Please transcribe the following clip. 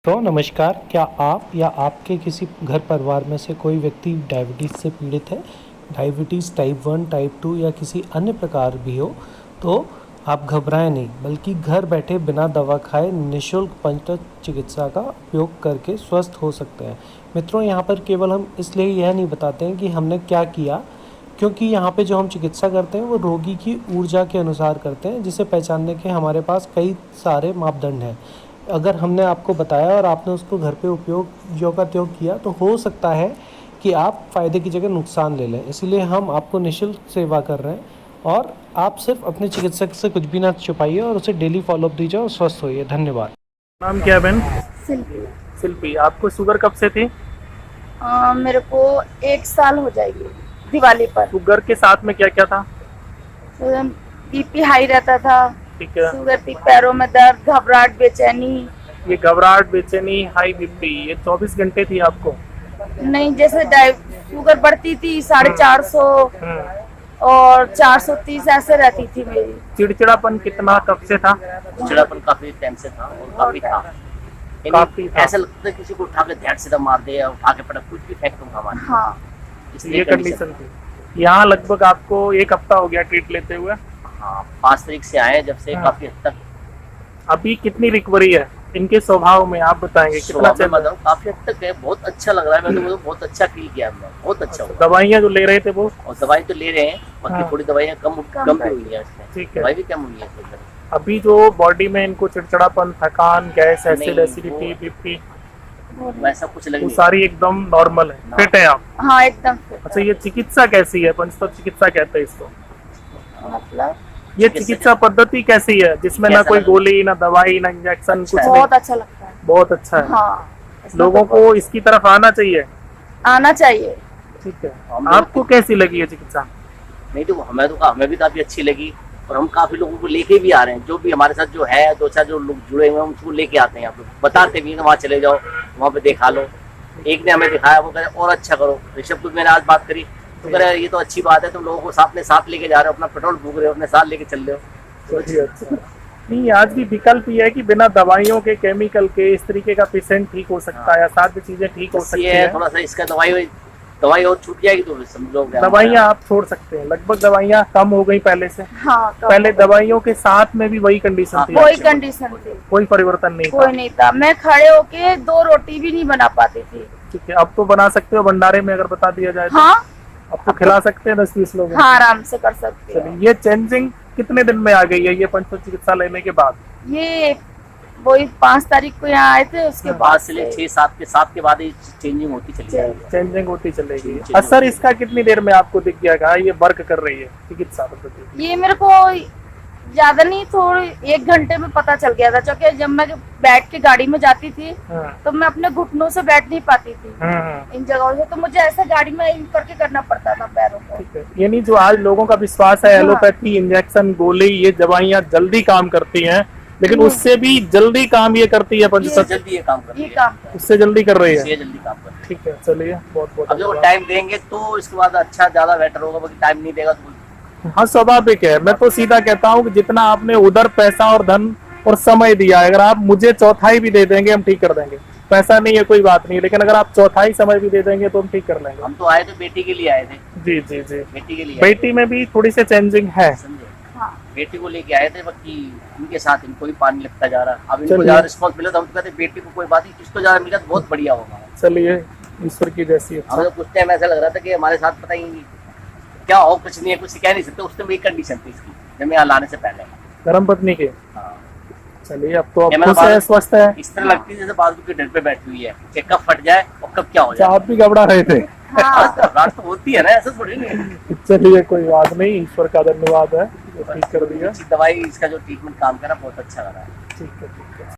तो नमस्कार, क्या आप या आपके किसी घर परिवार में से कोई व्यक्ति डायबिटीज़ से पीड़ित है? डायबिटीज़ टाइप 1, टाइप 2 या किसी अन्य प्रकार भी हो, तो आप घबराएं नहीं, बल्कि घर बैठे बिना दवा खाए निःशुल्क पंचतत्व चिकित्सा का उपयोग करके स्वस्थ हो सकते हैं। मित्रों, यहाँ पर केवल हम इसलिए यह नहीं बताते हैं कि हमने क्या किया, क्योंकि यहाँ पे जो हम चिकित्सा करते हैं वो रोगी की ऊर्जा के अनुसार करते हैं, जिसे पहचानने के हमारे पास कई सारे मापदंड हैं। अगर हमने आपको बताया और आपने उसको घर पे उपयोग ज्यों का त्यों किया, तो हो सकता है कि आप फ़ायदे की जगह नुकसान ले लें। इसीलिए हम आपको निःशुल्क सेवा कर रहे हैं और आप सिर्फ अपने चिकित्सक से कुछ भी ना छुपाइए और उसे डेली फॉलोअप दीजिए और स्वस्थ होइए। धन्यवाद। नाम क्या है बहन? शिल्पी। शिल्पी। आपको शुगर कब से थी? मेरे को 1 साल हो जाएगी दिवाली पर। शुगर के साथ में क्या क्या था? बीपी हाई रहता था, ठीक है। शुगर थी, पैरों में दर्द, घबराहट, बेचैनी। ये घबराहट, बेचैनी, हाई बीपी, ये 24 घंटे थी आपको? नहीं, जैसे शुगर बढ़ती थी 450 और 430 ऐसे रहती थी मेरी। चिड़चिड़ापन कितना कब से था? चिड़चिड़ापन काफी टाइम से था और काफी था। काफी था। ऐसा लगता है किसी को उठा के ध्यान से मार दे या उठा के पटक, कुछ भी इफेक्ट होगा हमारे। हाँ, ये कंडीशन थी। यहाँ लगभग आपको 1 हफ्ता हो गया ट्रीट लेते हुए? हाँ, 5 तारीख से आए जब से काफी हद तक। अभी कितनी रिकवरी है इनके स्वभाव में, आप बताएंगे कितना? मतलब काफी हद तक है, बहुत अच्छा लग रहा है। मैं तो बहुत अच्छा फील किया हमने, बहुत अच्छा हुआ। दवाइयाँ जो ले रहे थे वो? और दवाई तो ले रहे हैं, बाकी थोड़ी दवाइयाँ कम भी हुई है इसमें। ठीक है। दवाई भी कम हुई है। अभी जो बॉडी में इनको चिड़चिड़ापन, थकान, गैस, एसिड, एसिडिटी, बीपी, वैसा कुछ लग वो नहीं। सारी एकदम नॉर्मल है, फिट है आप? हाँ, एकदम fit। अच्छा, ये चिकित्सा कैसी है? पंचतत्व चिकित्सा कहते हैं इसको। मतलब ये चिकित्सा पद्धति कैसी है, जिसमें ना कोई गोली, ना दवाई, ना इंजेक्शन, कुछ नहीं? बहुत अच्छा लगता है। बहुत अच्छा है। हाँ, लोगों को इसकी तरफ आना चाहिए। आना चाहिए। ठीक है। आपको कैसी लगी है चिकित्सा? नहीं तो हमें भी काफी अच्छी लगी और हम काफी लोगों को लेके भी आ रहे हैं। जो भी हमारे साथ जो है 2-4 जो लोग जुड़े हुए हैं उनको लेके आते हैं यहाँ पे, बताते भी वहाँ चले जाओ, वहाँ पे दिखा लो। एक ने हमें दिखाया, वो कह रहे और अच्छा करो। ऋषभ कुछ मैंने आज बात करी तो कह रहे ये तो अच्छी बात है, तुम लोगों को साथ लेके जा रहे हो, अपना पेट्रोल फूक रहे हो, अपने साथ लेके चल रहे हो। अच्छा। नहीं, आज भी विकल्प ये है कि बिना दवाइयों के, केमिकल के, इस तरीके का पेशेंट ठीक हो सकता है या सारी चीजें ठीक हो सकती है। थोड़ा सा इसका दवाई और छूट जाएगी तो समझो। दवाइयाँ आप छोड़ सकते हैं, लगभग दवाइयाँ कम हो गई पहले से। हाँ, पहले दवाइयों के साथ में भी वही कंडीशन थी? कोई कंडीशन थी, कोई परिवर्तन नहीं था? कोई नहीं था। मैं खड़े होके 2 रोटी भी नहीं बना पाती थी। ठीक है। अब तो बना सकते हो भंडारे में, अगर बता दिया जाए तो? हाँ, अब तो खिला सकते हैं 10-20 लोग? हाँ, आराम से कर सकते हैं। चलिए, ये चेंजिंग कितने दिन में आ गई है, ये पंचतत्व चिकित्सा लेने के बाद? ये वही 5 तारीख को यहाँ आए थे, उसके बाद से 6-7 के बाद चेंजिंग होती चली जाएगी। चेंजिंग होती चलेगी। असर इसका कितनी देर में आपको दिख गया ये वर्क कर रही है चिकित्सा पद्धति? ये मेरे को ज्यादा नहीं, थोड़ी 1 घंटे में पता चल गया था, क्योंकि जब मैं बैठ के गाड़ी में जाती थी तो मैं अपने घुटनों से बैठ नहीं पाती थी इन जगहों से, तो मुझे ऐसा गाड़ी में इन करके करना पड़ता था पैरों को। यानी जो आज लोगों का विश्वास है एलोपैथी, इंजेक्शन, गोली, ये दवाइयाँ जल्दी काम करती हैं, लेकिन उससे भी जल्दी काम ये करती है पंचतत्व? जल्दी ये काम कर रही है, उससे जल्दी कर रही है। जल्दी काम कर रही है। ठीक है, चलिए, बहुत बहुत। अब जब टाइम देंगे तो इसके बाद अच्छा ज्यादा बेटर होगा, बाकी टाइम नहीं देगा तो हाँ, स्वाभाविक है। मैं तो सीधा कहता हूँ कि जितना आपने उधर पैसा और धन और समय दिया है, अगर आप मुझे चौथाई भी दे देंगे हम ठीक कर देंगे। पैसा नहीं है कोई बात नहीं, लेकिन अगर आप चौथाई समय भी दे देंगे तो हम ठीक कर लेंगे। हम तो आए थे बेटी के लिए आए थे। जी जी जी, बेटी के लिए। बेटी में भी थोड़ी सी चेंजिंग है, समझे? हाँ, बेटी को लेके आए थे, बाकी इनके साथ इनको भी पानी लगता जा रहा। अब इनको ज्यादा रिस्पॉन्स मिला तो हम कहते बेटी को कोई बात नहीं, इसको ज्यादा मिला तो बहुत बढ़िया होगा। चलिए, ईश्वर की जैसी। हमें तो कुछ टाइम ऐसा लग रहा था कि हमारे साथ पता ही क्या हो, कुछ नहीं है, कुछ कह नहीं सकते। उस टाइम एक कंडीशन थी इसकी जब मैं यहाँ लाने से पहले। धर्म पत्नी के? हाँ। चलिए, अब तो आप खुश है, स्वस्थ है? इस तरह लगती है जैसे बाजू के डर पे बैठी हुई है कि कब फट जाए और कब क्या हो जाए। आप भी घबरा रहे थे? घबराहट तो होती है ना, ऐसा थोड़ी नहीं। चलिए, कोई बात नहीं, ईश्वर का धन्यवाद है जो ठीक कर दिया। दवाई, इसका जो ट्रीटमेंट काम करा बहुत अच्छा लगा। ठीक है, ठीक है।